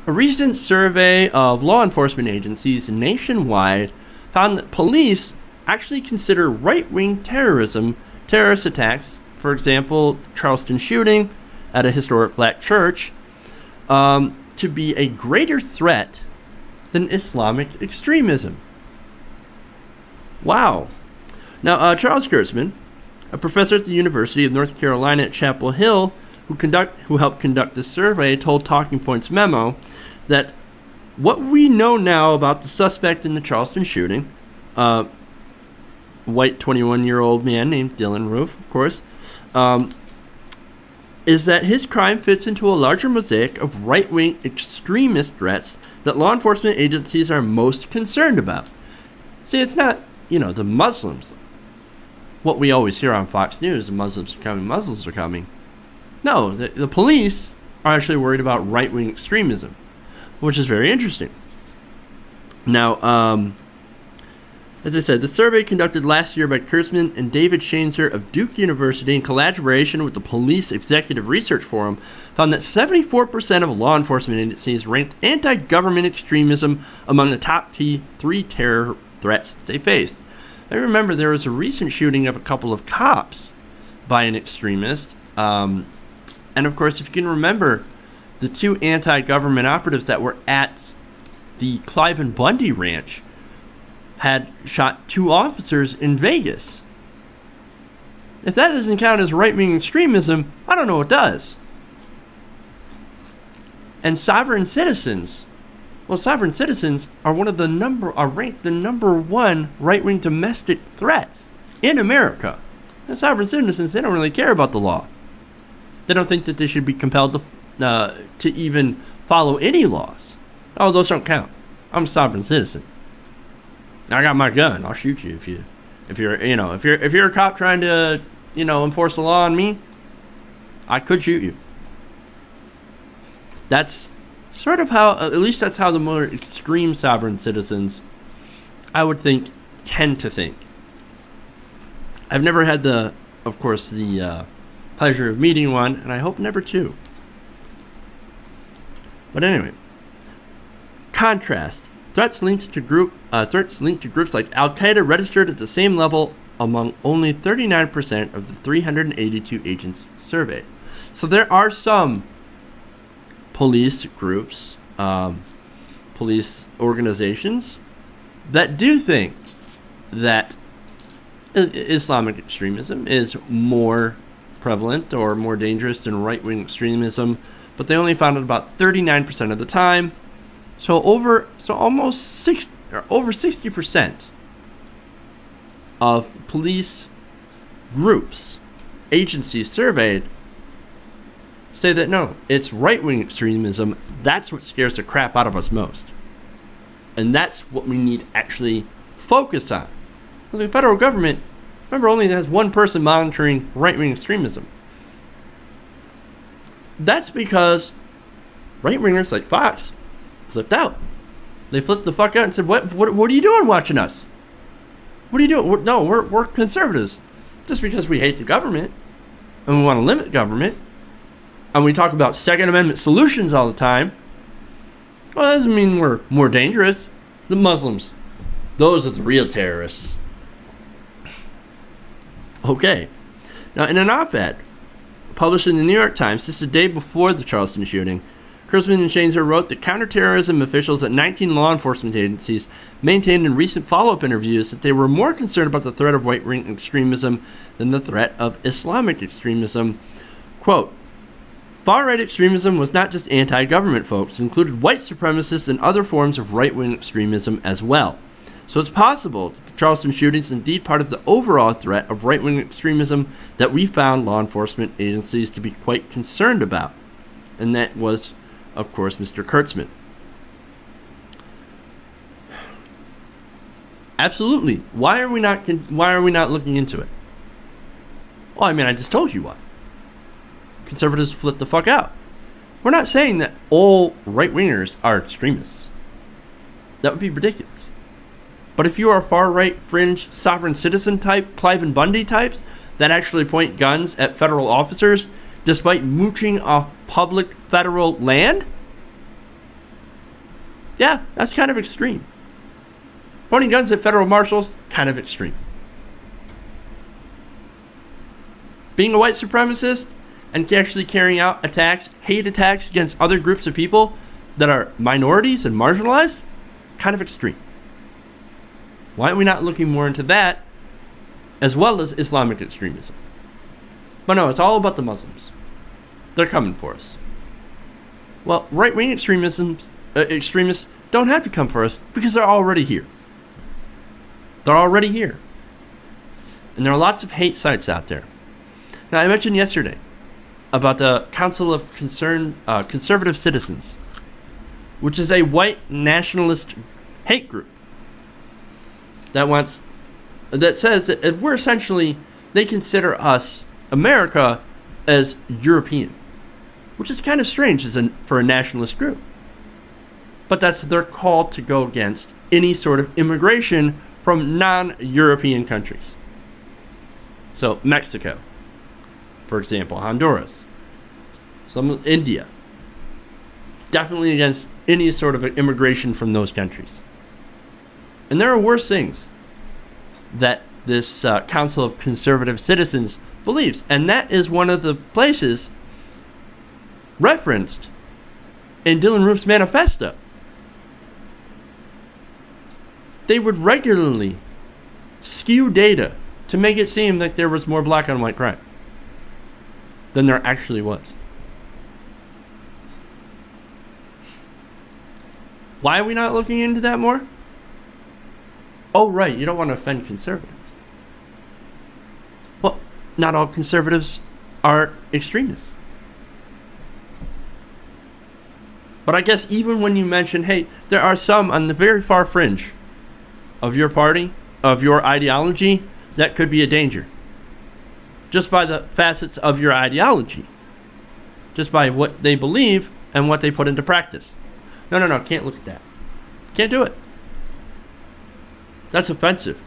A recent survey of law enforcement agencies nationwide found that police actually consider right-wing terrorism, terrorist attacks, for example, Charleston shooting at a historic black church, to be a greater threat than Islamic extremism. Wow. Now, Charles Kurzman, a professor at the University of North Carolina at Chapel Hill, who helped conduct this survey, told Talking Points Memo that what we know now about the suspect in the Charleston shooting, white 21-year-old man named Dylann Roof, of course, is that his crime fits into a larger mosaic of right-wing extremist threats that law enforcement agencies are most concerned about. See, it's not, the Muslims. What we always hear on Fox News, the Muslims are coming, Muslims are coming. No, the police are actually worried about right-wing extremism, which is very interesting. Now, as I said, the survey conducted last year by Kurzman and David Shanzer of Duke University in collaboration with the Police Executive Research Forum found that 74% of law enforcement agencies ranked anti-government extremism among the top 3 terror threats that they faced. I remember there was a recent shooting of a couple of cops by an extremist. And of course, if you can remember, the 2 anti-government operatives that were at the Clive Bundy ranch had shot 2 officers in Vegas. If that doesn't count as right-wing extremism, I don't know what does. And sovereign citizens, well, sovereign citizens are ranked the #1 right-wing domestic threat in America. And sovereign citizens, they don't really care about the law. They don't think that they should be compelled to even follow any laws. Oh, those don't count. I'm a sovereign citizen. I got my gun. I'll shoot you if you're a cop trying to enforce the law on me. I could shoot you. That's sort of how, at least that's how the more extreme sovereign citizens, I would think, tend to think. I've never had the pleasure of meeting one, and I hope never to. But anyway, contrast. Threats linked to groups like Al-Qaeda registered at the same level among only 39% of the 382 agents surveyed. So there are some police groups, police organizations that do think that Islamic extremism is more prevalent or more dangerous than right-wing extremism, but they only found it about 39% of the time. So over 60% of police groups, agencies surveyed, say that no, it's right-wing extremism. That's what scares the crap out of us most. And that's what we need to actually focus on. Well, the federal government, remember, only has one person monitoring right-wing extremism. That's because right-wingers like Fox flipped out. They flipped the fuck out and said, what are you doing watching us? What are you doing? No, we're conservatives. Just because we hate the government and we want to limit government and we talk about Second Amendment solutions all the time, well, that doesn't mean we're more dangerous. The Muslims, those are the real terrorists. Okay. Now, in an op-ed published in the New York Times just a day before the Charleston shooting, Kurzman and Shanzer wrote that counterterrorism officials at 19 law enforcement agencies maintained in recent follow-up interviews that they were more concerned about the threat of right-wing extremism than the threat of Islamic extremism. Quote, far-right extremism was not just anti-government folks. It included white supremacists and other forms of right-wing extremism as well. So it's possible that the Charleston shooting is indeed part of the overall threat of right-wing extremism that we found law enforcement agencies to be quite concerned about. And that was, of course, Mr. Kurzman. Absolutely. Why are we not looking into it? Well, I mean, I just told you why. Conservatives flip the fuck out. We're not saying that all right-wingers are extremists. That would be ridiculous. But if you are far-right, fringe, sovereign citizen type, Clive Bundy types that actually point guns at federal officers despite mooching off public federal land, Yeah, that's kind of extreme. Pointing guns at federal marshals, kind of extreme. Being a white supremacist and actually carrying out attacks, hate attacks against other groups of people that are minorities and marginalized, kind of extreme. Why aren't we not looking more into that, as well as Islamic extremism? But no, it's all about the Muslims. They're coming for us. Well, right-wing extremists don't have to come for us because they're already here. They're already here. And there are lots of hate sites out there. Now, I mentioned yesterday about the Council of Conservative Citizens, which is a white nationalist hate group that says that we're essentially, they consider us, America, as European, which is kind of strange for a nationalist group. But that's their call to go against any sort of immigration from non-European countries. So Mexico, for example, Honduras, some India, definitely against any sort of immigration from those countries. And there are worse things that this Council of Conservative Citizens believes, and that is one of the places referenced in Dylann Roof's manifesto. They would regularly skew data to make it seem like there was more black on white crime than there actually was. Why are we not looking into that more? Oh, right, you don't want to offend conservatives. Well, not all conservatives are extremists. But I guess even when you mention, hey, there are some on the very far fringe of your party, of your ideology, that could be a danger. Just by the facets of your ideology. Just by what they believe and what they put into practice. No, can't look at that. Can't do it. That's offensive.